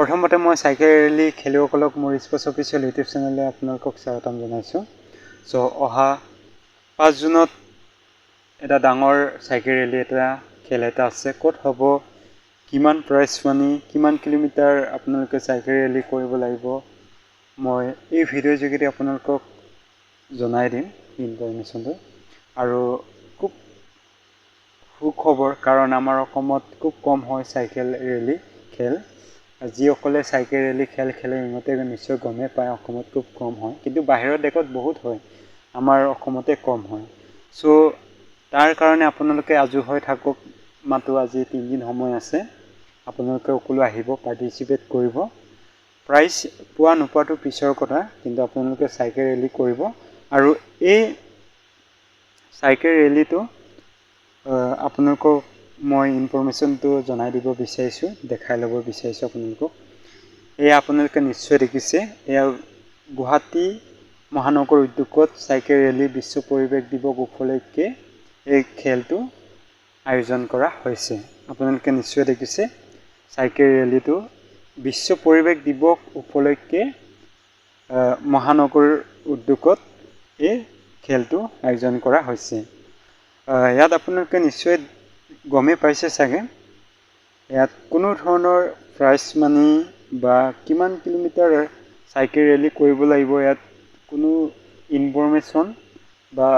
প্ৰথমতে মই cycle rally খেলুৱৈসকলক মোৰ স্পৰ্টছ অফিচিয়েল ইউটিউব চেনেললৈ আপোনালোকক স্বাগতম জনাইছোঁ। অহা 5 জুনত এটা ডাঙৰ চাইকেল ৰেলী খেল এটা আছে। ক'ত হ'ব, কিমান প্ৰাইজ মানি, কিমান কিলোমিটাৰ আপোনালোকে চাইকেল ৰেলী কৰিব লাগিব, মই এই ভিডিঅ'ৰ যোগেদি আপোনালোকক জনাই দিম ইনফৰমেশ্যনটো। আৰু খুব সুখবৰ, কাৰণ আমাৰ অসমত খুব কম হয় চাইকেল ৰেলী খেল। যিসকলে চাইকেল ৰেলী খেলে সিহঁতে নিশ্চয় গমেই পায় অসমত খুব কম হয়, কিন্তু বাহিৰৰ দেশত বহুত হয়, আমাৰ অসমতে কম হয়। তাৰ কাৰণে আপোনালোকে আজু হৈ থাকক। মাত্ৰ আজি 3 দিন সময় আছে, আপোনালোকে সকলো আহিব, পাৰ্টিচিপেট কৰিব। প্ৰাইজ পোৱা নোপোৱাটো পিছৰ কথা, কিন্তু আপোনালোকে চাইকেল ৰেলী কৰিব। আৰু এই চাইকেল ৰেলীটো আপোনালোকক মই ইনফৰমেশ্যনটো জনাই দিব বিচাৰিছোঁ, দেখাই ল'ব বিচাৰিছোঁ আপোনালোকক। এয়া আপোনালোকে নিশ্চয় দেখিছে, এয়া গুৱাহাটী মহানগৰ উদ্যোগত চাইকেল ৰেলী বিশ্ব পৰিৱেশ দিৱস উপলক্ষে এই খেলটো আয়োজন কৰা হৈছে। আপোনালোকে নিশ্চয় দেখিছে, চাইকেল ৰেলীটো বিশ্ব পৰিৱেশ দিৱস উপলক্ষে মহানগৰ উদ্যোগত এই খেলটো আয়োজন কৰা হৈছে। ইয়াত আপোনালোকে নিশ্চয় গমেই পাইছে চাগে, ইয়াত কোনো ধৰণৰ প্ৰাইজ মানি বা কিমান কিলোমিটাৰ চাইকেল ৰেলী কৰিব লাগিব, ইয়াত কোনো ইনফৰমেশ্যন বা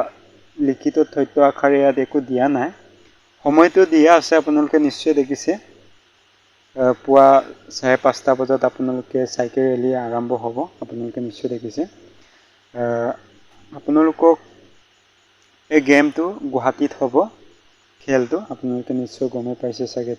লিখিত তথ্য আকাৰে ইয়াত একো দিয়া নাই। সময়টো দিয়া আছে, আপোনালোকে নিশ্চয় দেখিছে। পুৱা 5:30 বজাত আপোনালোকে চাইকেল ৰেলী আৰম্ভ হ'ব, আপোনালোকে নিশ্চয় দেখিছে। আপোনালোকক এই গেমটো গুৱাহাটীত হ'ব, খেলটো আপোনালোকে নিশ্চয় গমেই পাইছে চাগে।